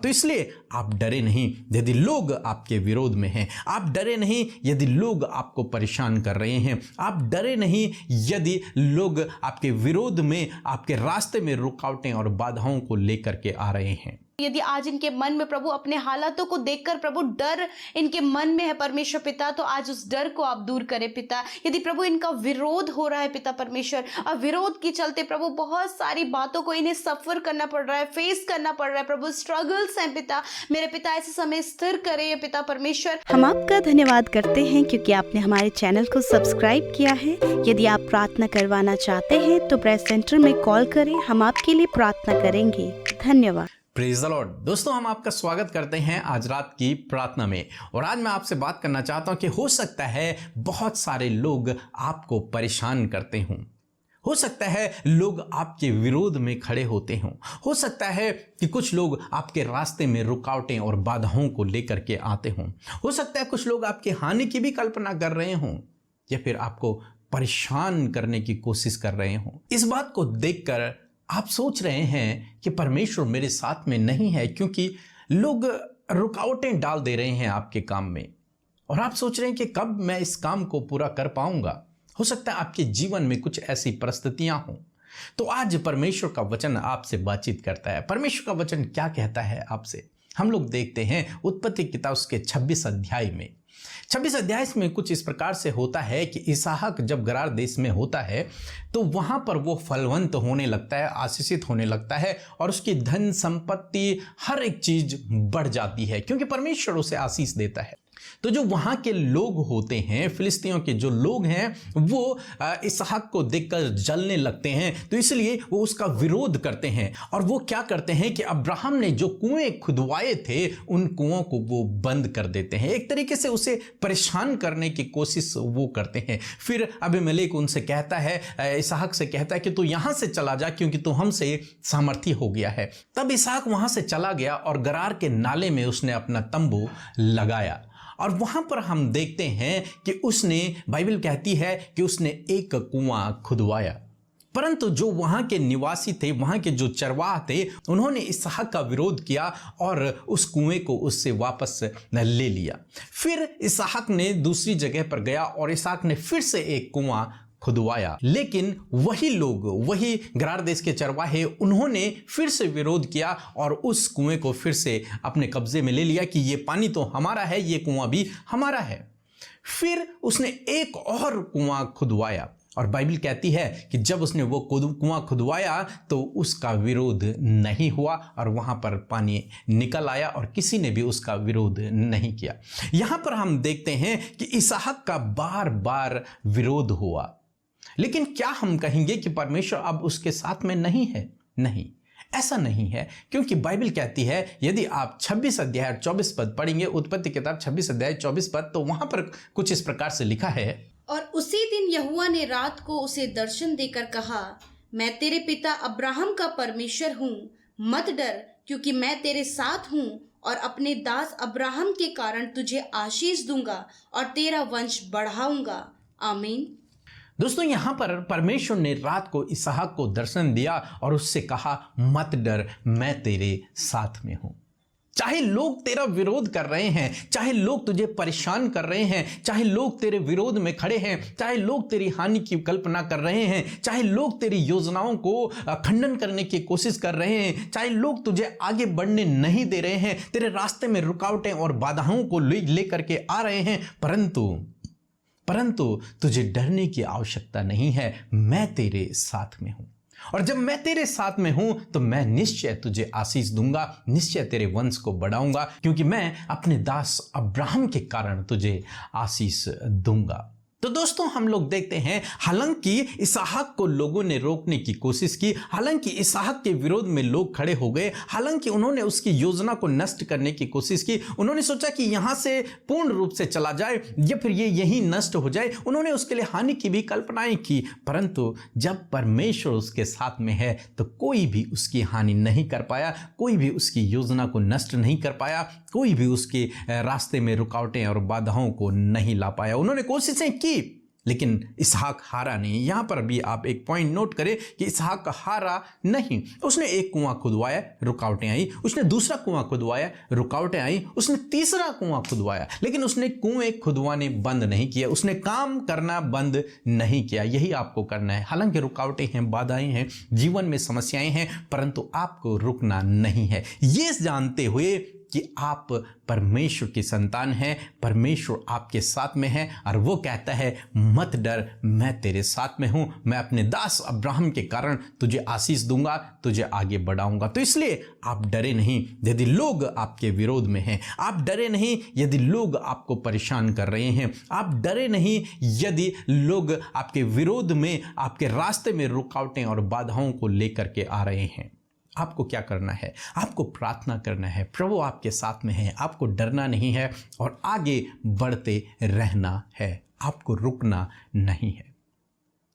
तो इसलिए आप डरे नहीं यदि लोग आपके विरोध में हैं, आप डरे नहीं यदि लोग आपको परेशान कर रहे हैं, आप डरे नहीं यदि लोग आपके विरोध में, आपके रास्ते में रुकावटें और बाधाओं को लेकर के आ रहे हैं। यदि आज इनके मन में प्रभु अपने हालातों को देखकर प्रभु डर इनके मन में है परमेश्वर पिता, तो आज उस डर को आप दूर करें पिता। यदि प्रभु इनका विरोध हो रहा है पिता परमेश्वर, और विरोध के चलते प्रभु बहुत सारी बातों को इन्हें सफर करना पड़ रहा है, फेस करना पड़ रहा है प्रभु, स्ट्रगल्स हैं पिता, मेरे पिता ऐसे समय स्थिर करें पिता परमेश्वर। हम आपका धन्यवाद करते हैं क्योंकि आपने हमारे चैनल को सब्सक्राइब किया है। यदि आप प्रार्थना करवाना चाहते हैं तो प्रेस सेंटर में कॉल करें, हम आपके लिए प्रार्थना करेंगे। धन्यवाद। Praise the Lord. दोस्तों, हम आपका स्वागत करते हैं आज रात की प्रार्थना में। और आज मैं आपसे बात करना चाहता हूं कि हो सकता है बहुत सारे लोग आपको परेशान करते हों, हो सकता है लोग आपके विरोध में खड़े होते हों, हो सकता है कि कुछ लोग आपके रास्ते में रुकावटें और बाधाओं को लेकर के आते हों, हो सकता है कुछ लोग आपकी हानि की भी कल्पना कर रहे हों या फिर आपको परेशान करने की कोशिश कर रहे हों। इस बात को देखकर आप सोच रहे हैं कि परमेश्वर मेरे साथ में नहीं है, क्योंकि लोग रुकावटें डाल दे रहे हैं आपके काम में, और आप सोच रहे हैं कि कब मैं इस काम को पूरा कर पाऊंगा। हो सकता है आपके जीवन में कुछ ऐसी परिस्थितियां हों। तो आज परमेश्वर का वचन आपसे बातचीत करता है। परमेश्वर का वचन क्या कहता है आपसे, हम लोग देखते हैं उत्पत्ति किताब उसके 26 अध्याय में। 26 अध्याय में कुछ इस प्रकार से होता है कि इसहाक जब गरार देश में होता है तो वहां पर वो फलवंत होने लगता है, आशीषित होने लगता है, और उसकी धन संपत्ति हर एक चीज बढ़ जाती है क्योंकि परमेश्वर उसे आशीष देता है। तो जो वहां के लोग होते हैं, फिलिस्तीनियों के जो लोग हैं, वो इसहाक को देखकर जलने लगते हैं, तो इसलिए वो उसका विरोध करते हैं। और वो क्या करते हैं कि अब्राहम ने जो कुएं खुदवाए थे उन कुओं को वो बंद कर देते हैं। एक तरीके से उसे परेशान करने की कोशिश वो करते हैं। फिर अबीमेलेक उनसे कहता है, इसहाक से कहता है कि तू यहां से चला जा क्योंकि तू हमसे सामर्थी हो गया है। तब इसहाक वहां से चला गया और गरार के नाले में उसने अपना तंबू लगाया। और वहां पर हम देखते हैं कि उसने, बाइबल कहती है कि उसने एक कुआं खुदवाया। परंतु जो वहां के निवासी थे, वहां के जो चरवाह थे, उन्होंने इसहाक का विरोध किया और उस कुएं को उससे वापस ले लिया। फिर इसहाक ने दूसरी जगह पर गया और इसहाक ने फिर से एक कुआं खुदवाया, लेकिन वही लोग, वही गरार देश के चरवाहे, उन्होंने फिर से विरोध किया और उस कुएं को फिर से अपने कब्जे में ले लिया कि ये पानी तो हमारा है, ये कुआं भी हमारा है। फिर उसने एक और कुआं खुदवाया और बाइबल कहती है कि जब उसने वो कुआं खुदवाया तो उसका विरोध नहीं हुआ और वहां पर पानी निकल आया और किसी ने भी उसका विरोध नहीं किया। यहां पर हम देखते हैं कि इसहाक का बार बार विरोध हुआ, लेकिन क्या हम कहेंगे कि परमेश्वर अब उसके साथ में नहीं है? नहीं, ऐसा नहीं है, क्योंकि बाइबल कहती है, यदि आप 26 अध्याय 24 पद पढ़ेंगे, उत्पत्ति किताब 26 अध्याय 24 पद, तो वहां पर कुछ इस प्रकार से लिखा है, और उसी दिन यहोवा ने रात को उसे दर्शन देकर कहा, मैं तेरे पिता अब्राहम का परमेश्वर हूँ, मत डर, क्योंकि मैं तेरे साथ हूँ और अपने दास अब्राहम के कारण तुझे आशीष दूंगा और तेरा वंश बढ़ाऊंगा। आमीन। दोस्तों, यहां पर परमेश्वर ने रात को इसहाक को दर्शन दिया और उससे कहा, मत डर, मैं तेरे साथ में हूं। चाहे लोग तेरा विरोध कर रहे हैं, चाहे लोग तुझे परेशान कर रहे हैं, चाहे लोग तेरे विरोध में खड़े हैं, चाहे लोग तेरी हानि की कल्पना कर रहे हैं, चाहे लोग तेरी योजनाओं को खंडन करने की कोशिश कर रहे हैं, चाहे लोग तुझे आगे बढ़ने नहीं दे रहे हैं, तेरे रास्ते में रुकावटें और बाधाओं को लेकर के आ रहे हैं, परंतु तुझे डरने की आवश्यकता नहीं है। मैं तेरे साथ में हूं, और जब मैं तेरे साथ में हूं तो मैं निश्चय तुझे आशीष दूंगा, निश्चय तेरे वंश को बढ़ाऊंगा, क्योंकि मैं अपने दास अब्राहम के कारण तुझे आशीष दूंगा। तो दोस्तों, हम लोग देखते हैं, हालांकि इसहाक को लोगों ने रोकने की कोशिश की, हालांकि इसहाक के विरोध में लोग खड़े हो गए, हालांकि उन्होंने उसकी योजना को नष्ट करने की कोशिश की, उन्होंने सोचा कि यहां से पूर्ण रूप से चला जाए या फिर ये यहीं नष्ट हो जाए, उन्होंने उसके लिए हानि की भी कल्पनाएं की, परंतु जब परमेश्वर उसके साथ में है तो कोई भी उसकी हानि नहीं कर पाया, कोई भी उसकी योजना को नष्ट नहीं कर पाया, कोई भी उसके रास्ते में रुकावटें और बाधाओं को नहीं ला पाया। उन्होंने कोशिशें की, लेकिन इसहाक हारा नहीं। यहाँ पर भी आप एक पॉइंट नोट करें कि इसहाक हारा नहीं। उसने एक कुआं खुदवाया, रुकावटें आई। उसने दूसरा कुआं खुदवाया, रुकावटें आई। उसने तीसरा कुआं खुदवाया, लेकिन उसने कुएं खुदवाने बंद नहीं किया, उसने काम करना बंद नहीं किया। यही आपको करना है। हालांकि रुकावटें हैं, बाधाएं हैं, जीवन में समस्याएं हैं, परंतु आपको रुकना नहीं है। ये जानते हुए कि आप परमेश्वर की संतान हैं, परमेश्वर आपके साथ में है और वो कहता है मत डर, मैं तेरे साथ में हूं, मैं अपने दास अब्राहम के कारण तुझे आशीष दूंगा, तुझे आगे बढ़ाऊंगा। तो इसलिए आप डरे नहीं यदि लोग आपके विरोध में हैं, आप डरे नहीं यदि लोग आपको परेशान कर रहे हैं, आप डरे नहीं यदि लोग आपके विरोध में, आपके रास्ते में रुकावटें और बाधाओं को लेकर के आ रहे हैं। आपको क्या करना है? आपको प्रार्थना करना है। प्रभु आपके साथ में है, आपको डरना नहीं है और आगे बढ़ते रहना है। आपको रुकना नहीं है,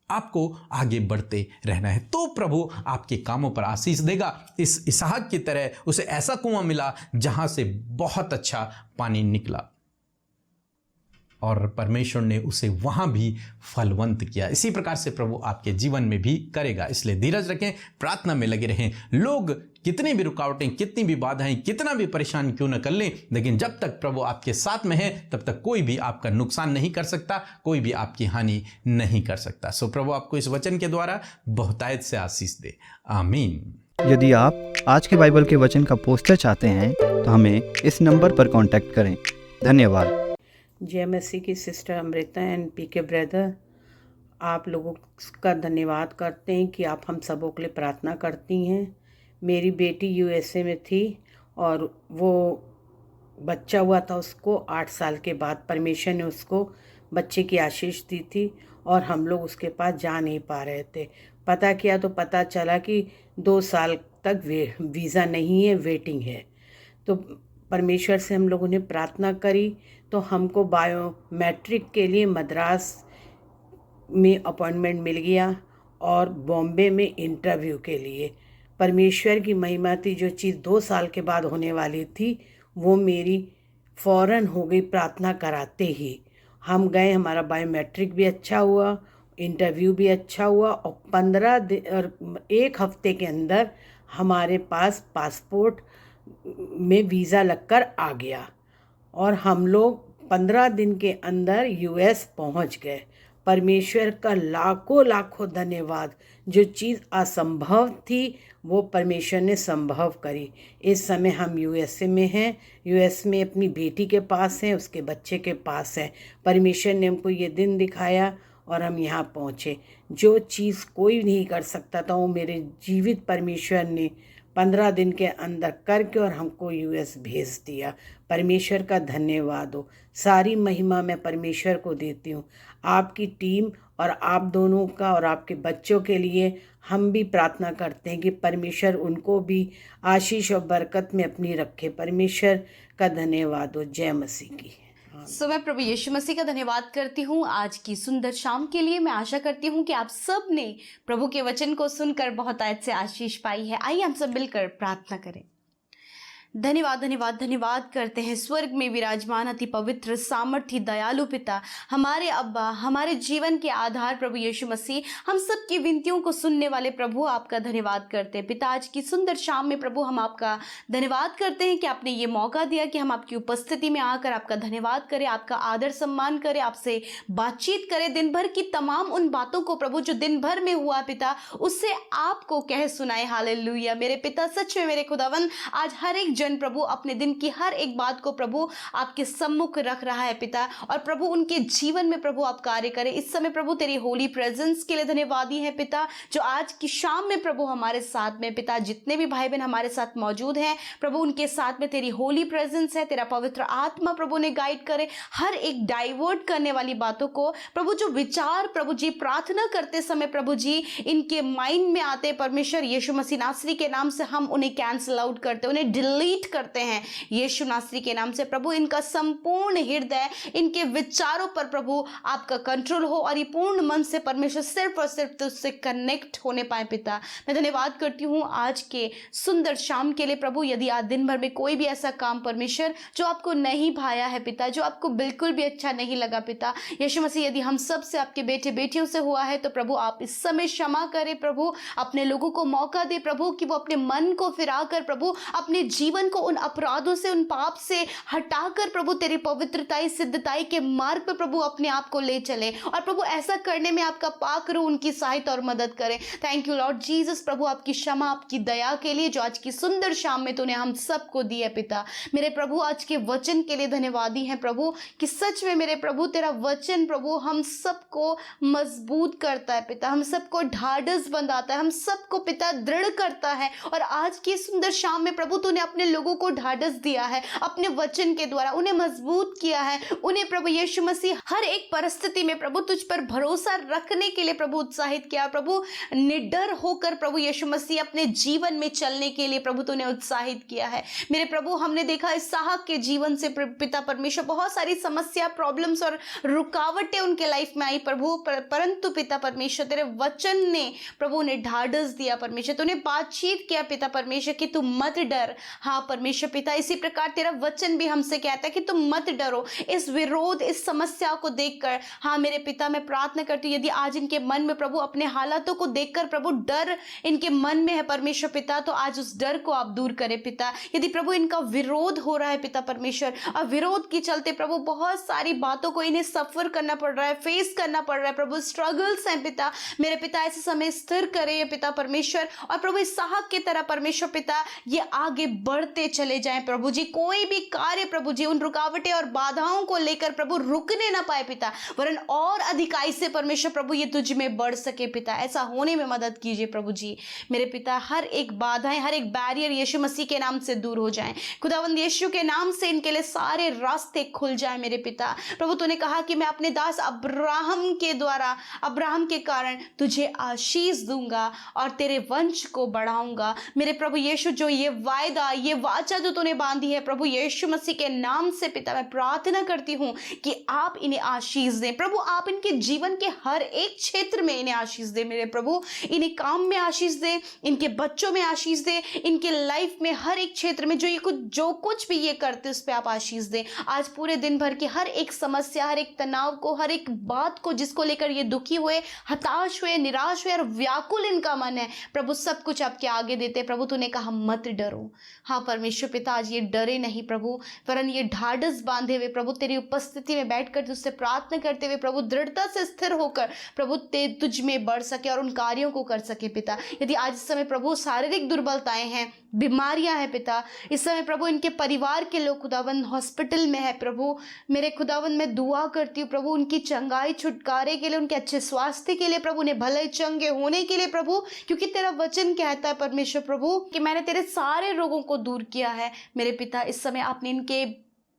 आपको आगे बढ़ते रहना है। तो प्रभु आपके कामों पर आशीष देगा। इस इसहाक की तरह उसे ऐसा कुआं मिला जहां से बहुत अच्छा पानी निकला और परमेश्वर ने उसे वहां भी फलवंत किया। इसी प्रकार से प्रभु आपके जीवन में भी करेगा। इसलिए धीरज रखें, प्रार्थना में लगे रहें। लोग कितनी भी रुकावटें, कितनी भी बाधाएं, कितना भी परेशान क्यों न कर लें, लेकिन जब तक प्रभु आपके साथ में है तब तक कोई भी आपका नुकसान नहीं कर सकता, कोई भी आपकी हानि नहीं कर सकता। सो प्रभु आपको इस वचन के द्वारा बहुतायत से आशीष दे। आमीन। यदि आप आज के बाइबल के वचन का पोस्टर चाहते हैं तो हमें इस नंबर पर कांटेक्ट करें। धन्यवाद। जय मसीह की sister Amrita and PK brother, आप लोगों का धन्यवाद करते हैं कि आप हम सबों के लिए प्रार्थना करती हैं। मेरी बेटी यूएसए में थी और वो बच्चा हुआ था उसको 8 साल के बाद। परमेश्वर ने उसको बच्चे की आशीष दी थी और हम लोग उसके पास जा नहीं पा रहे थे। पता किया तो पता चला कि 2 साल तक वीज़ा नहीं है, वेटिंग है। तो परमेश्वर से हम लोगों ने प्रार्थना करी तो हमको बायोमेट्रिक के लिए मद्रास में अपॉइंटमेंट मिल गया और बॉम्बे में इंटरव्यू के लिए। परमेश्वर की महिमा थी, जो चीज़ 2 साल के बाद होने वाली थी वो मेरी फ़ौरन हो गई प्रार्थना कराते ही। हम गए, हमारा बायोमेट्रिक भी अच्छा हुआ, इंटरव्यू भी अच्छा हुआ और 15 दिन और 1 हफ्ते के अंदर हमारे पास पासपोर्ट में वीज़ा लगकर आ गया और हम लोग 15 दिन के अंदर यूएस पहुंच गए। परमेश्वर का लाखों लाखों धन्यवाद। जो चीज़ असंभव थी वो परमेश्वर ने संभव करी। इस समय हम यूएसए में हैं, यूएस में अपनी बेटी के पास हैं, उसके बच्चे के पास हैं। परमेश्वर ने हमको ये दिन दिखाया और हम यहाँ पहुँचे। जो चीज़ कोई नहीं कर सकता था वो मेरे जीवित परमेश्वर ने 15 दिन के अंदर करके और हमको यूएस भेज दिया। परमेश्वर का धन्यवाद हो। सारी महिमा मैं परमेश्वर को देती हूँ। आपकी टीम और आप दोनों का और आपके बच्चों के लिए हम भी प्रार्थना करते हैं कि परमेश्वर उनको भी आशीष और बरकत में अपनी रखे। परमेश्वर का धन्यवाद हो। जय मसीह की। सो मैं प्रभु यीशु मसीह का धन्यवाद करती हूँ आज की सुंदर शाम के लिए। मैं आशा करती हूँ कि आप सब ने प्रभु के वचन को सुनकर बहुत आयत से आशीष पाई है। आइए हम सब मिलकर प्रार्थना करें। धन्यवाद धन्यवाद धन्यवाद करते हैं स्वर्ग में विराजमान अति पवित्र सामर्थ्य दयालु पिता, हमारे अब्बा, हमारे जीवन के आधार प्रभु यीशु मसीह, हम सब की विनतियों को सुनने वाले प्रभु, आपका धन्यवाद करते हैं पिता। आज की सुंदर शाम में प्रभु हम आपका धन्यवाद करते हैं कि आपने ये मौका दिया कि हम आपकी उपस्थिति में आकर आपका धन्यवाद करें, आपका आदर सम्मान करें, आपसे बातचीत करें। दिन भर की तमाम उन बातों को प्रभु जो दिन भर में हुआ पिता, उससे आपको कह सुनाए। हालेलुया मेरे पिता, सच में मेरे खुदावन, आज हर एक जन प्रभु अपने दिन की हर एक बात को प्रभु आपके सम्मुख रख रहा है पिता, और प्रभु उनके जीवन में प्रभु आप कार्य करें। इस समय प्रभु तेरी होली प्रेजेंस के लिए धन्यवादी है पिता, जो आज की शाम में प्रभु हमारे साथ में पिता, जितने भी भाई बहन हमारे साथ मौजूद हैं प्रभु, उनके साथ में तेरी होली प्रेजेंस है, तेरा पवित्र आत्मा प्रभु ने गाइड करे हर एक डाइवर्ट करने वाली बातों को प्रभु, जो विचार प्रभु जी प्रार्थना करते समय प्रभु जी इनके माइंड में आते, परमेश्वर यीशु मसीह नासरी के नाम से हम उन्हें कैंसल आउट करते, उन्हें डिलीट डिलीट करते हैं यीशु नासरी के नाम से। प्रभु इनका संपूर्ण हृदय, इनके विचारों पर प्रभु आपका कंट्रोल हो और ये पूर्ण मन से परमेश्वर सिर्फ और सिर्फ तुझसे कनेक्ट होने पाए पिता। मैं धन्यवाद करती हूँ आज के सुंदर शाम के लिए प्रभु। यदि आज दिन भर में कोई भी ऐसा काम परमेश्वर जो आपको नहीं भाया है पिता, जो आपको बिल्कुल भी अच्छा नहीं लगा पिता, यीशु मसीह यदि हम सब से, आपके बेटे बेटियों से हुआ है तो प्रभु आप इस समय क्षमा करें प्रभु। अपने लोगों को मौका दे प्रभु कि वो अपने मन को फिराकर प्रभु अपने जीवन को उन अपराधों से, उन पाप से हटाकर प्रभु तेरी पवित्रताई, सिद्धताई के मार्ग पर प्रभु अपने आप को ले चले और प्रभु ऐसा करने में आपका पाक रूह उनकी सहायता और मदद करे। थैंक यू लॉर्ड जीसस प्रभु, आपकी क्षमा, आपकी दया के लिए जो आज की सुंदर शाम में तूने हम सबको दी है पिता। मेरे प्रभु आज के वचन के लिए धन्यवादी हैं प्रभु कि सच में मेरे प्रभु तेरा वचन प्रभु हम सबको मजबूत करता है पिता, हम सबको ढाढ़स बंधाता है, हम सबको पिता दृढ़ करता है। और आज की सुंदर शाम में प्रभु तूने अपने लोगों को ढाढ़स दिया है अपने वचन के द्वारा, उन्हें मजबूत किया है, उन्हें प्रभु यीशु मसीह हर एक परिस्थिति में प्रभु तुझ पर भरोसा रखने के लिए प्रभु उत्साहित किया। प्रभु निडर होकर प्रभु यीशु मसीह अपने जीवन में चलने के लिए प्रभु तूने उत्साहित किया है। मेरे प्रभु हमने देखा इसहाक के जीवन से पिता परमेश्वर बहुत सारी समस्या, प्रॉब्लम्स और रुकावटें उनके लाइफ में आई प्रभु, परंतु पिता परमेश्वर तेरे वचन ने प्रभु उन्हें ढाढ़स दिया परमेश्वर, तूने बातचीत किया पिता परमेश्वर कि तू मत डर। हाँ परमेश्वर पिता, इसी प्रकार तेरा वचन भी हमसे कहता है कि तुम मत डरो इस विरोध, इस समस्या को देखकर। हाँ मेरे पिता मैं प्रार्थना करती हूँ यदि आज इनके मन में प्रभु अपने हालातों को देखकर प्रभु डर इनके मन में है परमेश्वर पिता, तो आज उस डर को आप दूर करें पिता। यदि प्रभु इनका विरोध हो रहा है पिता परमेश्वर और विरोध के चलते प्रभु बहुत सारी बातों को इन्हें सफर करना पड़ रहा है, फेस करना पड़ रहा है प्रभु, स्ट्रगल्स हैं पिता, मेरे पिता ऐसे समय स्थिर करे पिता परमेश्वर और प्रभु इसहाक की तरह परमेश्वर पिता ये आगे बढ़ते चले जाएं प्रभु जी। कोई भी कार्य प्रभु जी उन रुकावटें और बाधाओं को लेकर प्रभु रुकने ना पाए पिता, वरन और अधिकाई से परमेश्वर प्रभु ये तुझ में बढ़ सके पिता, ऐसा होने में मदद कीजिए प्रभु जी। मेरे पिता हर एक बाधाएं, हर एक बैरियर यीशु मसीह के नाम से दूर हो जाएं, खुदावंद यीशु के नाम से इनके लिए सारे रास्ते खुल जाए मेरे पिता। प्रभु तूने कहा कि मैं अपने दास अब्राहम के द्वारा, अब्राहम के कारण तुझे आशीष दूंगा और तेरे वंश को बढ़ाऊंगा। मेरे प्रभु यीशु जो ये वायदा, ये वाचा जो तूने बांधी है प्रभु यीशु मसीह के नाम से पिता मैं प्रार्थना करती हूँ कि आप इन्हें आशीष दें प्रभु, आप इनके जीवन के हर एक क्षेत्र में इन्हें आशीष दें मेरे प्रभु, इन्हें काम में आशीष दें, इनके बच्चों में आशीष दें, इनके लाइफ में हर एक क्षेत्र में जो कुछ भी ये करते उस पर आप आशीष दें। आज पूरे दिन भर की हर एक समस्या, हर एक तनाव को, हर एक बात को जिसको लेकर ये दुखी हुए, हताश हुए, निराश हुए और व्याकुल इनका मन है प्रभु, सब कुछ आपके आगे देते प्रभु। तूने कहा मत डरो। हाँ परमेश्वर पिता आज ये डरे नहीं प्रभु, वरन ये ढाढ़स बांधे हुए प्रभु तेरी उपस्थिति में बैठकर तुझसे प्रार्थना करते हुए प्रभु दृढ़ता से स्थिर होकर प्रभु तुझ में बढ़ सके और उन कार्यों को कर सके पिता। यदि आज इस समय प्रभु शारीरिक दुर्बलताएं हैं, बीमारियां हैं पिता, इस समय प्रभु इनके परिवार के लोग खुदावंद हॉस्पिटल में है प्रभु, मेरे खुदावंद मैं दुआ करती हूँ प्रभु उनकी चंगाई, छुटकारे के लिए, उनके अच्छे स्वास्थ्य के लिए प्रभु, उन्हें भले चंगे होने के लिए प्रभु, क्योंकि तेरा वचन कहता है परमेश्वर प्रभु कि मैंने तेरे सारे रोगों को दूर किया है मेरे पिता। इस समय आपने इनके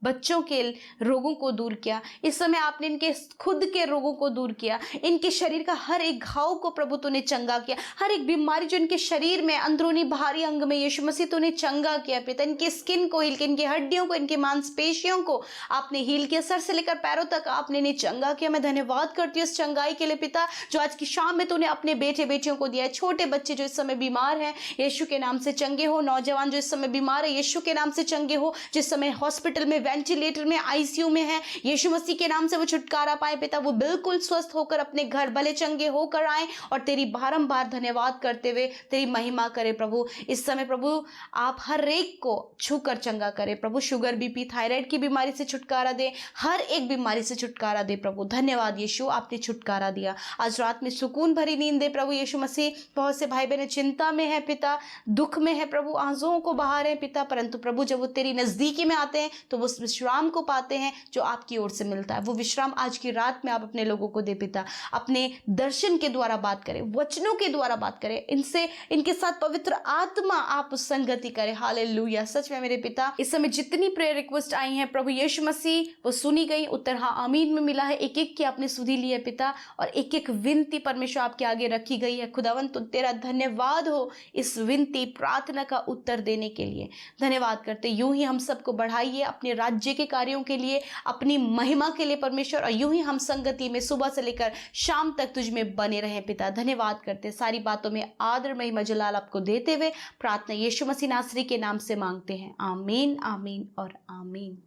बच्चों के रोगों को दूर किया, इस समय आपने इनके खुद के रोगों को दूर किया, इनके शरीर का हर एक घाव को प्रभु तूने चंगा किया, हर एक बीमारी जो इनके शरीर में अंदरूनी बाहरी अंग में यीशु मसीह तूने चंगा किया पिता। इनके स्किन को हील किया, इनकी हड्डियों को, इनकी मांसपेशियों को आपने हील किया, सर से लेकर पैरों तक आपने इन्हें चंगा किया। मैं धन्यवाद करती हूँ इस चंगाई के लिए पिता जो आज की शाम में तूने अपने बेटे बेटियों को दिया है। छोटे बच्चे जो इस समय बीमार हैं यीशु के नाम से चंगे हो, नौजवान जो इस समय बीमार है यीशु के नाम से चंगे हो, जिस समय हॉस्पिटल में, वेंटिलेटर में, आईसीयू में है यीशु मसीह के नाम से वो छुटकारा पाए पिता, वो बिल्कुल स्वस्थ होकर अपने घर भले चंगे होकर आए और तेरी बारंबार धन्यवाद करते हुए तेरी महिमा करे प्रभु। इस समय प्रभु आप हर एक को छूकर चंगा करे प्रभु, शुगर, बीपी, थायराइड की बीमारी से छुटकारा दे, हर एक बीमारी से छुटकारा दे प्रभु। धन्यवाद यीशु, आपने छुटकारा दिया। आज रात में सुकून भरी नींद दे प्रभु यीशु मसीह। बहुत से भाई बहन चिंता में है पिता, दुख में है प्रभु, आंसुओं को बहा रहे हैं पिता, परंतु प्रभु जब वो तेरी नजदीकी में आते हैं तो वो विश्राम को पाते हैं जो आपकी ओर से मिलता है। वो विश्राम आज की रात में आप अपने लोगों को दे पिता। अपने दर्शन के द्वारा बात करें, वचनों के द्वारा बात करें, इनसे इनके साथ पवित्र आत्मा आप संगति करें। हालेलुया। सच में मेरे पिता, इस समय जितनी प्रेयर रिक्वेस्ट आई हैं प्रभु यीशु मसीह, वो सुनी गई, उत्तर हाँ आमीन में मिला है। एक एक की आपने सुधी ली है पिता, और एक एक विनती परमेश्वर आपके आगे रखी गई है। खुदावन तो तेरा धन्यवाद हो इस विनती प्रार्थना का उत्तर देने के लिए। धन्यवाद करते, यूं ही हम सबको बढ़ाइए अपने राज्य के कार्यों के लिए, अपनी महिमा के लिए परमेश्वर, और यूं ही हम संगति में सुबह से लेकर शाम तक तुझ में बने रहे पिता। धन्यवाद करते, सारी बातों में आदर महिमा जलाल आपको देते हुए प्रार्थना यीशु मसीह नासरी के नाम से मांगते हैं। आमीन, आमीन और आमीन।